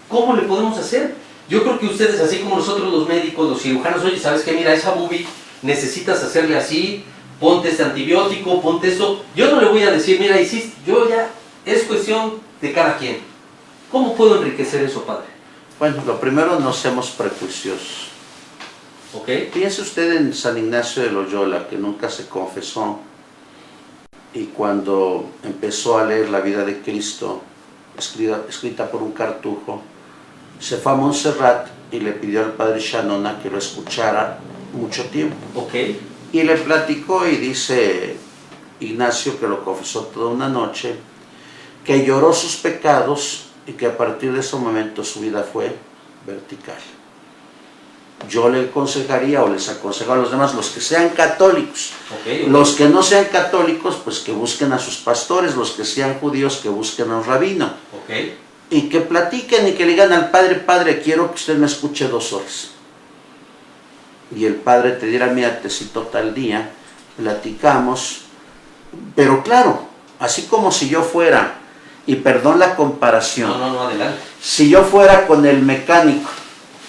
¿cómo le podemos hacer? Yo creo que ustedes, así como nosotros los médicos, los cirujanos, oye, ¿sabes qué? Mira, esa bubi necesitas hacerle así, ponte este antibiótico, ponte esto. Yo no le voy a decir, mira, hiciste, yo ya, es cuestión de cada quien. ¿Cómo puedo enriquecer eso, padre? Bueno, lo primero, no seamos prejuiciosos. ¿Ok? Piense usted en San Ignacio de Loyola, que nunca se confesó, y cuando empezó a leer la vida de Cristo, escrita por un cartujo, se fue a Montserrat y le pidió al padre Chanona que lo escuchara mucho tiempo. ¿Ok? Y le platicó, y dice Ignacio que lo confesó toda una noche, que lloró sus pecados y que a partir de ese momento su vida fue vertical. Yo le aconsejaría, o les aconsejo a los demás, los que sean católicos, Okay. los que no sean católicos, pues que busquen a sus pastores, los que sean judíos, que busquen a un rabino, ¿Ok? y que platiquen y que le digan al padre, padre, quiero que usted me escuche 2 horas. Y el padre te dirá, mira, te cito tal día, platicamos, pero claro, así como si yo fuera, y perdón la comparación, No, adelante. si yo fuera con el mecánico,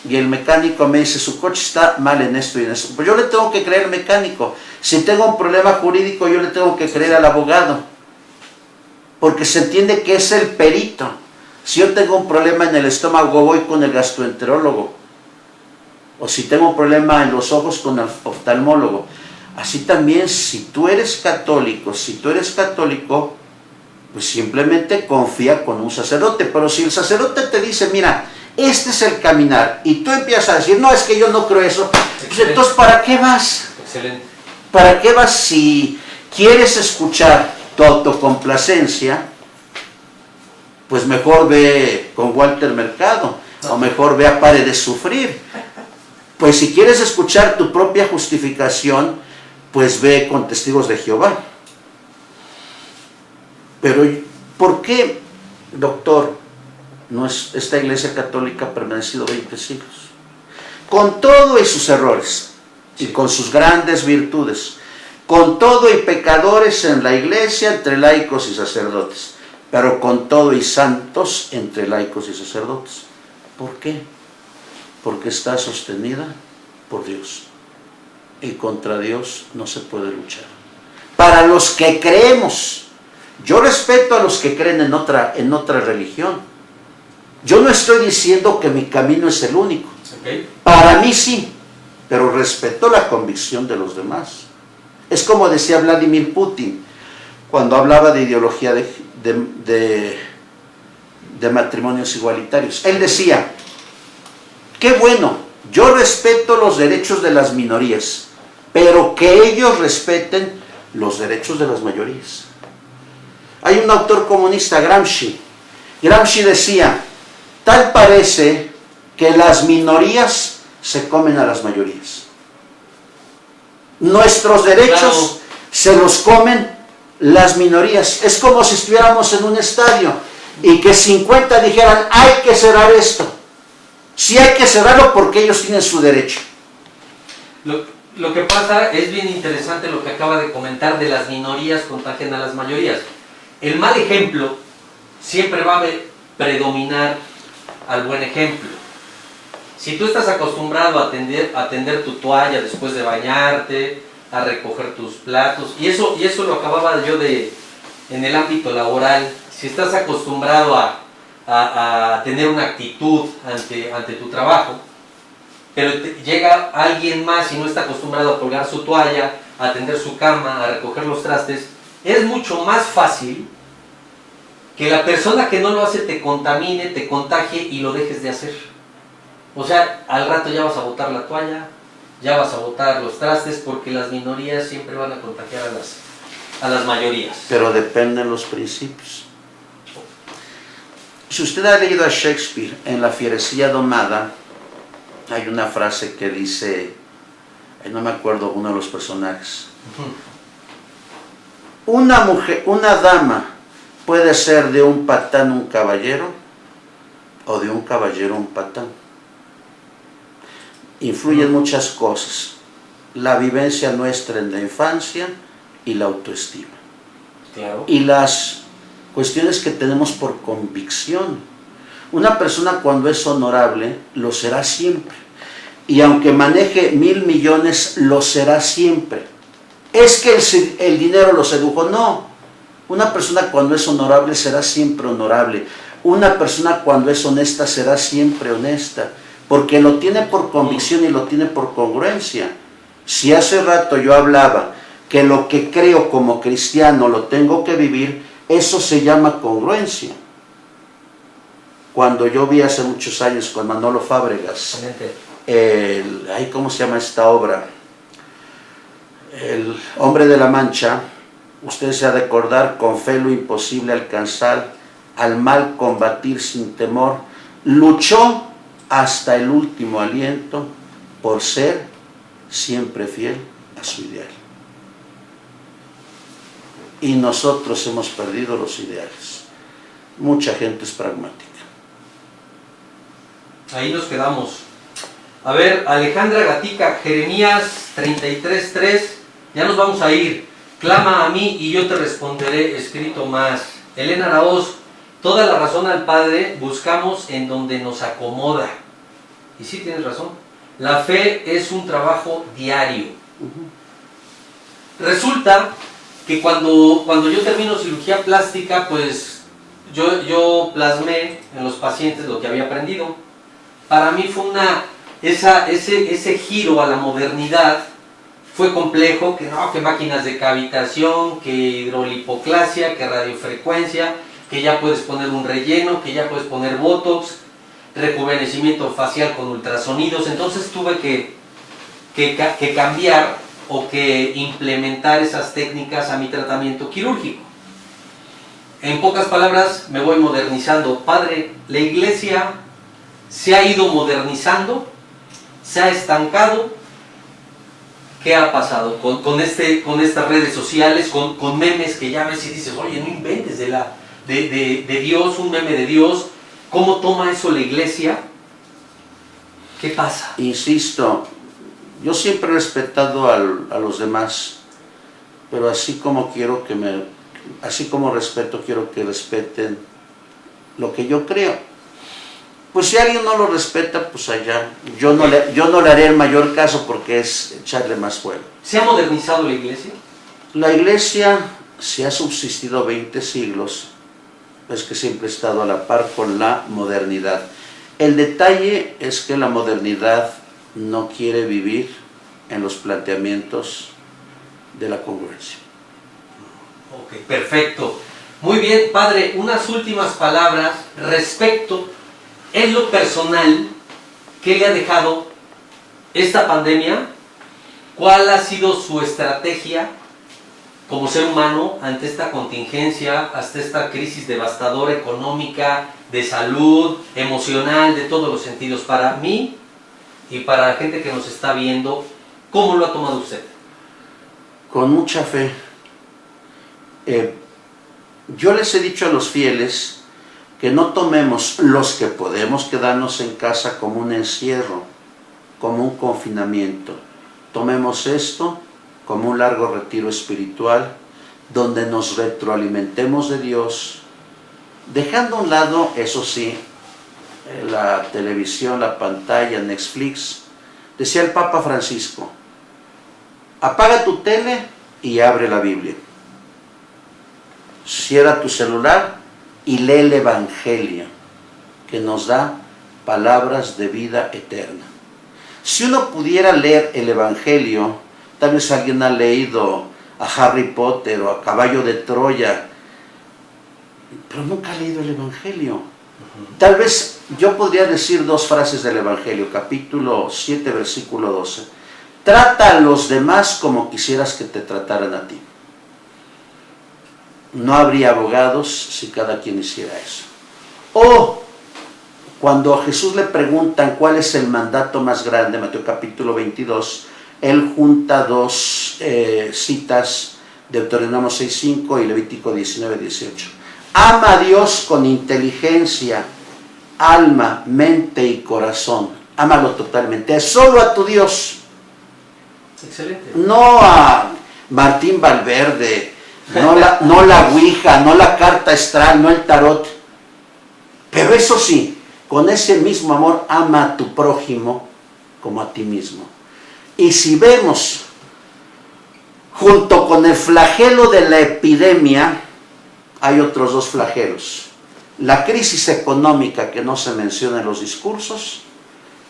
y el mecánico me dice, su coche está mal en esto y en eso, pues yo le tengo que creer al mecánico. Si tengo un problema jurídico, yo le tengo que creer al abogado, porque se entiende que es el perito. Si yo tengo un problema en el estómago, voy con el gastroenterólogo, o si tengo un problema en los ojos, con el oftalmólogo. Así también, si tú eres católico, pues simplemente confía con un sacerdote. Pero si el sacerdote te dice, mira, este es el caminar, y tú empiezas a decir, no, es que yo no creo eso, pues entonces, ¿para qué vas? Excelente. ¿Para qué vas si quieres escuchar tu autocomplacencia? Pues mejor ve con Walter Mercado, o mejor ve a Pare de Sufrir. Pues si quieres escuchar tu propia justificación, pues ve con Testigos de Jehová. Pero, ¿por qué, doctor, esta Iglesia Católica ha permanecido 20 siglos? Con todo y sus errores, y con sus grandes virtudes, con todo y pecadores en la Iglesia, entre laicos y sacerdotes, pero con todo y santos entre laicos y sacerdotes. ¿Por qué? Porque está sostenida por Dios, y contra Dios no se puede luchar. Para los que creemos, yo respeto a los que creen en otra religión. Yo no estoy diciendo que mi camino es el único. Okay. Para mí sí, pero respeto la convicción de los demás. Es como decía Vladimir Putin cuando hablaba de ideología de matrimonios igualitarios. Él decía, qué bueno, yo respeto los derechos de las minorías, pero que ellos respeten los derechos de las mayorías. Hay un autor comunista, Gramsci. Gramsci decía, tal parece que las minorías se comen a las mayorías. Nuestros derechos se los comen las minorías. Es como si estuviéramos en un estadio y que 50 dijeran, hay que cerrar esto. Sí hay que cerrarlo porque ellos tienen su derecho. Lo que pasa es bien interesante lo que acaba de comentar de las minorías contagian a las mayorías. El mal ejemplo siempre va a predominar al buen ejemplo. Si tú estás acostumbrado a atender tu toalla después de bañarte, a recoger tus platos, y eso lo acababa yo en el ámbito laboral, si estás acostumbrado a tener una actitud ante tu trabajo, pero llega alguien más y no está acostumbrado a colgar su toalla, a atender su cama, a recoger los trastes, es mucho más fácil que la persona que no lo hace te contamine, te contagie y lo dejes de hacer. O sea, al rato ya vas a botar la toalla, ya vas a botar los trastes, porque las minorías siempre van a contagiar a las mayorías. Pero dependen los principios. Si usted ha leído a Shakespeare, en La fierecilla domada, hay una frase que dice, no me acuerdo uno de los personajes, una dama puede ser de un patán un caballero, o de un caballero un patán. Influyen muchas cosas, la vivencia nuestra en la infancia y la autoestima. Claro. Y las cuestiones que tenemos por convicción. Una persona cuando es honorable, lo será siempre. Y aunque maneje 1,000 millones, lo será siempre. Es que el dinero lo sedujo, no. Una persona cuando es honorable será siempre honorable. Una persona cuando es honesta será siempre honesta, porque lo tiene por convicción y lo tiene por congruencia. Si hace rato yo hablaba que lo que creo como cristiano lo tengo que vivir, eso se llama congruencia. Cuando yo vi hace muchos años con Manolo Fábregas, ¿cómo se llama esta obra? El Hombre de la Mancha, usted se ha de acordar, con fe lo imposible alcanzar, al mal combatir sin temor, luchó hasta el último aliento por ser siempre fiel a su ideal. Y nosotros hemos perdido los ideales. Mucha gente es pragmática. Ahí nos quedamos. A ver, Alejandra Gatica, Jeremías 33:3, ya nos vamos a ir. Clama a mí y yo te responderé, escrito más. Elena Araoz, toda la razón al Padre buscamos en donde nos acomoda. Y sí tienes razón. La fe es un trabajo diario. Resulta que cuando yo termino cirugía plástica, pues yo plasmé en los pacientes lo que había aprendido. Para mí fue ese giro a la modernidad fue complejo, que máquinas de cavitación, que hidrolipoclasia, que radiofrecuencia, que ya puedes poner un relleno, que ya puedes poner botox, rejuvenecimiento facial con ultrasonidos. Entonces tuve que cambiar o que implementar esas técnicas a mi tratamiento quirúrgico. En pocas palabras, me voy modernizando. Padre, la iglesia se ha ido modernizando, se ha estancado. ¿Qué ha pasado con estas redes sociales, con memes que ya ves y dices, oye, no inventes de Dios, un meme de Dios? ¿Cómo toma eso la iglesia? ¿Qué pasa? Insisto, yo siempre he respetado a los demás, pero así como respeto, quiero que respeten lo que yo creo. Pues si alguien no lo respeta, pues allá. Yo no le haré el mayor caso porque es echarle más fuego. ¿Se ha modernizado la iglesia? La iglesia se ha subsistido 20 siglos, es que siempre ha estado a la par con la modernidad. El detalle es que la modernidad no quiere vivir en los planteamientos de la congruencia. Ok, perfecto. Muy bien, padre, unas últimas palabras respecto, en lo personal, ¿qué le ha dejado esta pandemia? ¿Cuál ha sido su estrategia como ser humano ante esta contingencia, hasta esta crisis devastadora económica, de salud, emocional, de todos los sentidos? Para mí y para la gente que nos está viendo, ¿cómo lo ha tomado usted? Con mucha fe. Yo les he dicho a los fieles que no tomemos los que podemos quedarnos en casa como un encierro, como un confinamiento. Tomemos esto como un largo retiro espiritual, donde nos retroalimentemos de Dios, dejando a un lado, eso sí, la televisión, la pantalla, Netflix. Decía el Papa Francisco, apaga tu tele y abre la Biblia. Cierra tu celular y lee el Evangelio, que nos da palabras de vida eterna. Si uno pudiera leer el Evangelio, tal vez alguien ha leído a Harry Potter o a Caballo de Troya, pero nunca ha leído el Evangelio. Tal vez yo podría decir dos frases del Evangelio, capítulo 7, versículo 12. Trata a los demás como quisieras que te trataran a ti. No habría abogados si cada quien hiciera eso. O cuando a Jesús le preguntan cuál es el mandato más grande, Mateo capítulo 22, él junta dos citas, Deuteronomio 6:5 y Levítico 19:18. Ama a Dios con inteligencia, alma, mente y corazón. Ámalo totalmente, solo a tu Dios. Excelente. No a Martín Valverde, no la ouija, no la carta astral, no el tarot. Pero eso sí, con ese mismo amor ama a tu prójimo como a ti mismo. Y si vemos, junto con el flagelo de la epidemia, hay otros dos flagelos. La crisis económica que no se menciona en los discursos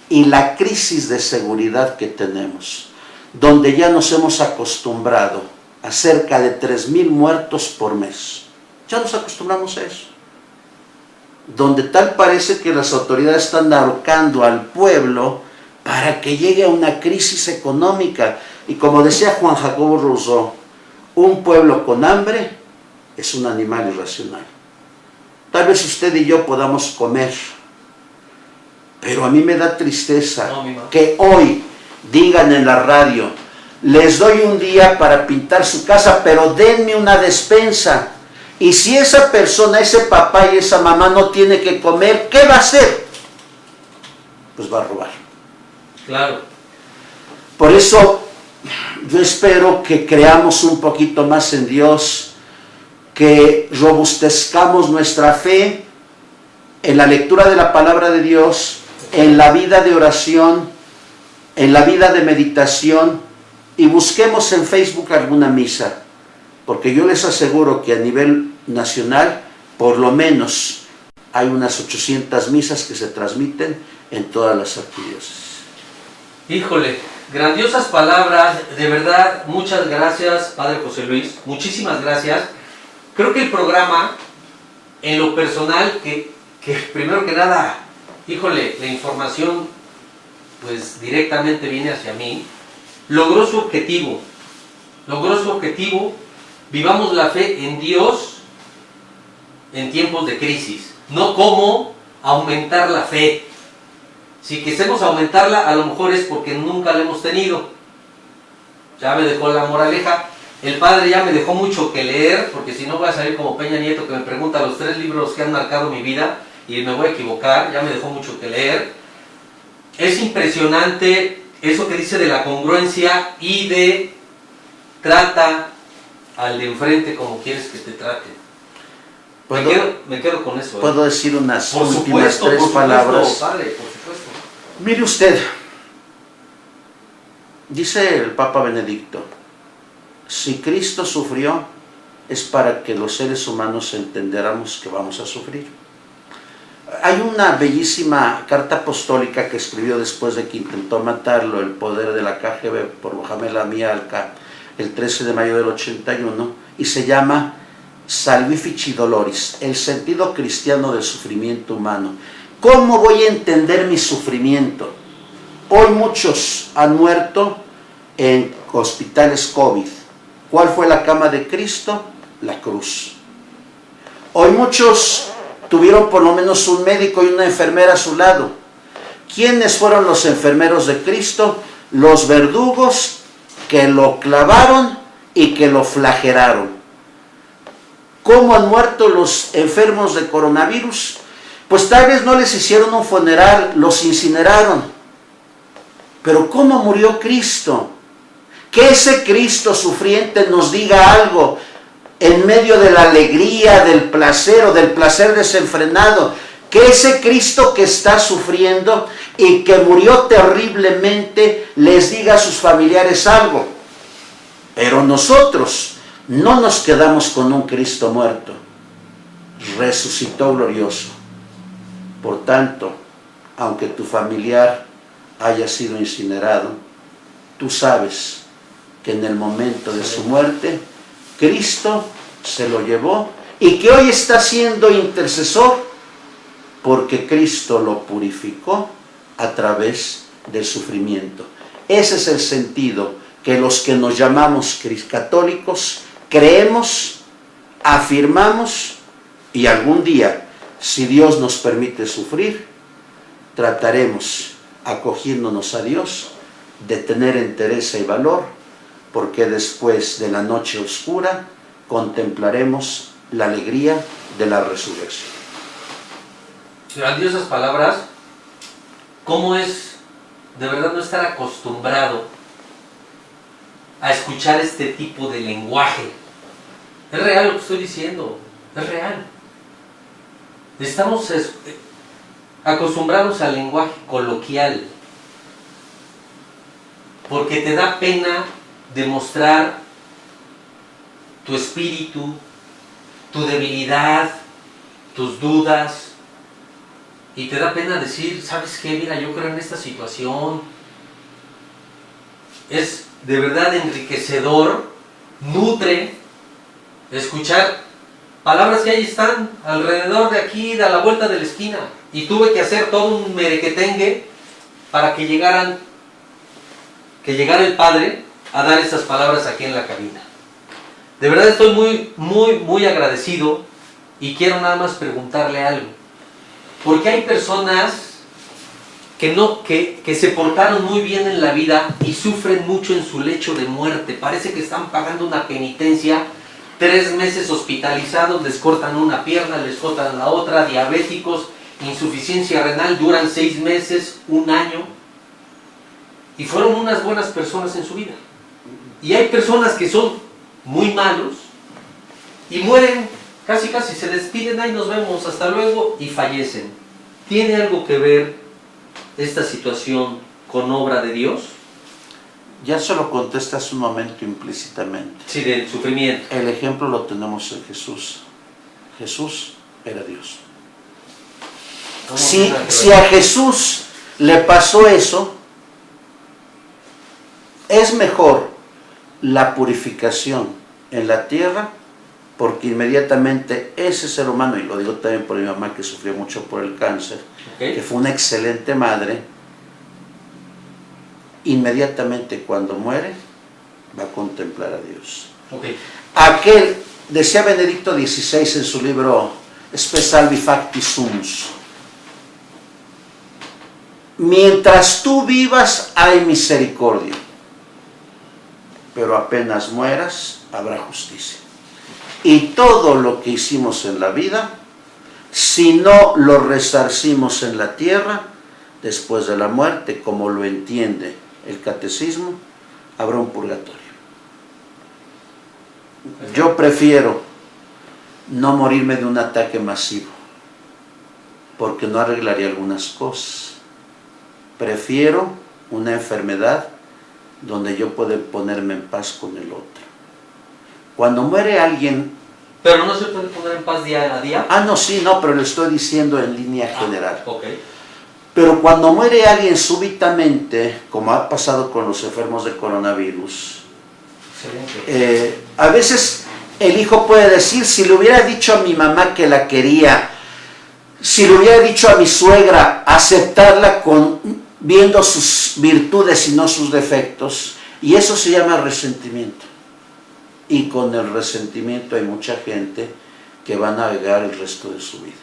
y la crisis de seguridad que tenemos, donde ya nos hemos acostumbrado a cerca de 3,000 muertos por mes. Ya nos acostumbramos a eso. Donde tal parece que las autoridades están ahorcando al pueblo para que llegue a una crisis económica. Y como decía Juan Jacobo Rousseau, un pueblo con hambre es un animal irracional. Tal vez usted y yo podamos comer, pero a mí me da tristeza que hoy digan en la radio, les doy un día para pintar su casa, pero denme una despensa. Y si esa persona, ese papá y esa mamá no tiene que comer, ¿qué va a hacer? Pues va a robar. Claro. Por eso yo espero que creamos un poquito más en Dios, que robustezcamos nuestra fe en la lectura de la palabra de Dios, en la vida de oración, en la vida de meditación, y busquemos en Facebook alguna misa, porque yo les aseguro que a nivel nacional, por lo menos, hay unas 800 misas que se transmiten en todas las arquidiócesis. Híjole, grandiosas palabras, de verdad, muchas gracias, Padre José Luis, muchísimas gracias. Creo que el programa, en lo personal, que primero que nada, híjole, la información pues directamente viene hacia mí, logró su objetivo, vivamos la fe en Dios en tiempos de crisis, no cómo aumentar la fe. Si quisimos aumentarla, a lo mejor es porque nunca la hemos tenido. Ya me dejó la moraleja. El padre ya me dejó mucho que leer, porque si no voy a salir como Peña Nieto, que me pregunta los 3 libros que han marcado mi vida y me voy a equivocar. Ya me dejó mucho que leer. Es impresionante eso que dice de la congruencia y de trata al de enfrente como quieres que te trate. Me quedo con eso. ¿Puedo decir unas por últimas supuesto, 3 por palabras? Supuesto, padre, por supuesto. Mire usted, dice el Papa Benedicto, si Cristo sufrió, es para que los seres humanos entendiéramos que vamos a sufrir. Hay una bellísima carta apostólica que escribió después de que intentó matarlo el poder de la KGB por Mohamed Ami Alka el 13 de mayo del 81, y se llama Salvifici Doloris, el sentido cristiano del sufrimiento humano. ¿Cómo voy a entender mi sufrimiento? Hoy muchos han muerto en hospitales COVID. ¿Cuál fue la cama de Cristo? La cruz. Hoy muchos tuvieron por lo menos un médico y una enfermera a su lado. ¿Quiénes fueron los enfermeros de Cristo? Los verdugos que lo clavaron y que lo flagelaron. ¿Cómo han muerto los enfermos de coronavirus? Pues tal vez no les hicieron un funeral, los incineraron. Pero ¿cómo murió Cristo? Que ese Cristo sufriente nos diga algo en medio de la alegría, del placer o del placer desenfrenado. Que ese Cristo que está sufriendo y que murió terriblemente les diga a sus familiares algo. Pero nosotros no nos quedamos con un Cristo muerto. Resucitó glorioso. Por tanto, aunque tu familiar haya sido incinerado, tú sabes que en el momento de su muerte, Cristo se lo llevó y que hoy está siendo intercesor porque Cristo lo purificó a través del sufrimiento. Ese es el sentido que los que nos llamamos católicos creemos, afirmamos, y algún día, si Dios nos permite sufrir, trataremos, acogiéndonos a Dios, de tener entereza y valor, porque después de la noche oscura contemplaremos la alegría de la resurrección. Grandiosas palabras. ¿Cómo es de verdad no estar acostumbrado a escuchar este tipo de lenguaje? Es real lo que estoy diciendo, es real. Estamos acostumbrados al lenguaje coloquial, porque te da pena demostrar tu espíritu, tu debilidad, tus dudas, y te da pena decir, ¿sabes qué? Mira, yo creo en esta situación. Es de verdad enriquecedor, nutre, escuchar palabras que ahí están, alrededor de aquí, de a la vuelta de la esquina. Y tuve que hacer todo un merequetengue para que llegara el Padre a dar estas palabras aquí en la cabina. De verdad estoy muy agradecido y quiero nada más preguntarle algo. Porque hay personas que se portaron muy bien en la vida y sufren mucho en su lecho de muerte. Parece que están pagando una penitencia. 3 meses hospitalizados, les cortan una pierna, les cortan la otra, diabéticos, insuficiencia renal, duran 6 meses, 1 año. Y fueron unas buenas personas en su vida. Y hay personas que son muy malos y mueren, casi se despiden, ahí nos vemos, hasta luego, y fallecen. ¿Tiene algo que ver esta situación con obra de Dios? Ya se lo contestas un momento implícitamente. Sí, del sufrimiento. El ejemplo lo tenemos en Jesús. Jesús era Dios. Si a Jesús le pasó eso, es mejor la purificación en la tierra, porque inmediatamente ese ser humano, y lo digo también por mi mamá que sufrió mucho por el cáncer, que fue una excelente madre, inmediatamente cuando muere va a contemplar a Dios. Aquel, decía Benedicto XVI en su libro Spe Salvi Facti Sumus, mientras tú vivas hay misericordia, pero apenas mueras habrá justicia. Y todo lo que hicimos en la vida, si no lo resarcimos en la tierra, después de la muerte, como lo entiende el catecismo, habrá un purgatorio. Yo prefiero no morirme de un ataque masivo, porque no arreglaría algunas cosas. Prefiero una enfermedad donde yo pueda ponerme en paz con el otro. Cuando muere alguien... ¿Pero no se puede poner en paz día a día? No, sí, no, pero lo estoy diciendo en línea general. Okay. Pero cuando muere alguien súbitamente, como ha pasado con los enfermos de coronavirus, a veces el hijo puede decir, si le hubiera dicho a mi mamá que la quería, si le hubiera dicho a mi suegra, aceptarla viendo sus virtudes y no sus defectos, y eso se llama resentimiento. Y con el resentimiento hay mucha gente que va a navegar el resto de su vida.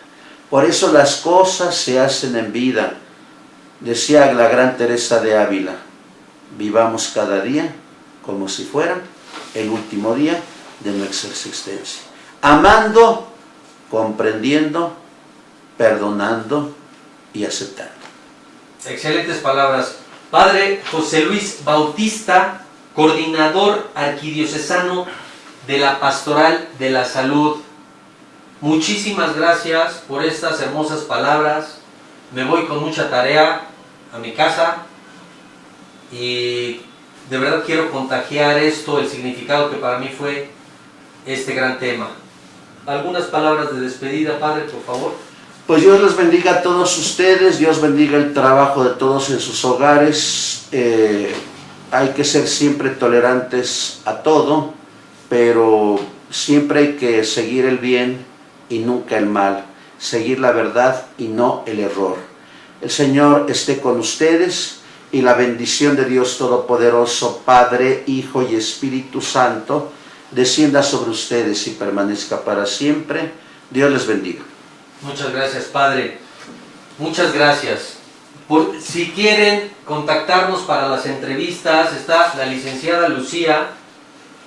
Por eso las cosas se hacen en vida. Decía la gran Teresa de Ávila, vivamos cada día como si fuera el último día de nuestra existencia. Amando, comprendiendo, perdonando y aceptando. Excelentes palabras. Padre José Luis Bautista, coordinador arquidiocesano de la Pastoral de la Salud. Muchísimas gracias por estas hermosas palabras. Me voy con mucha tarea a mi casa y de verdad quiero contagiar esto, el significado que para mí fue este gran tema. Algunas palabras de despedida, Padre, por favor. Pues Dios les bendiga a todos ustedes, Dios bendiga el trabajo de todos en sus hogares. Hay que ser siempre tolerantes a todo, pero siempre hay que seguir el bien y nunca el mal, seguir la verdad y no el error. El Señor esté con ustedes y la bendición de Dios Todopoderoso, Padre, Hijo y Espíritu Santo, descienda sobre ustedes y permanezca para siempre. Dios les bendiga. Muchas gracias, Padre. Muchas gracias. Si quieren contactarnos para las entrevistas, está la licenciada Lucía,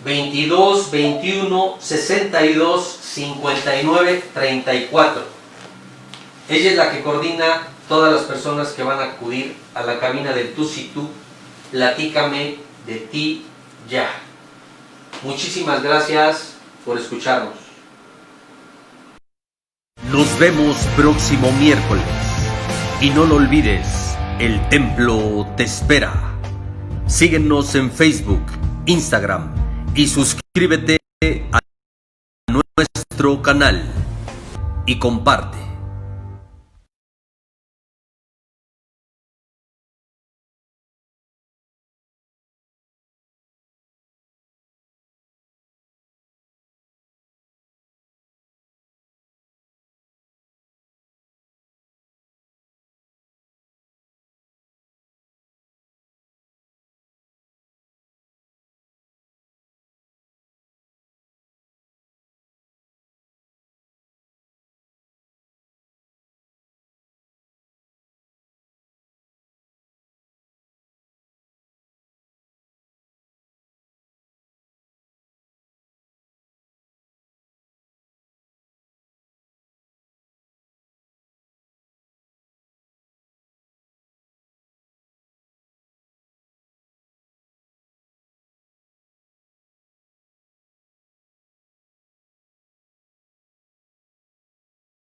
22 21 62 59 34. Ella es la que coordina todas las personas que van a acudir a la cabina del Tú si tú, platícame de ti ya. Muchísimas gracias por escucharnos. Nos vemos próximo miércoles. Y no lo olvides, el templo te espera. Síguenos en Facebook, Instagram y suscríbete a nuestro canal y comparte.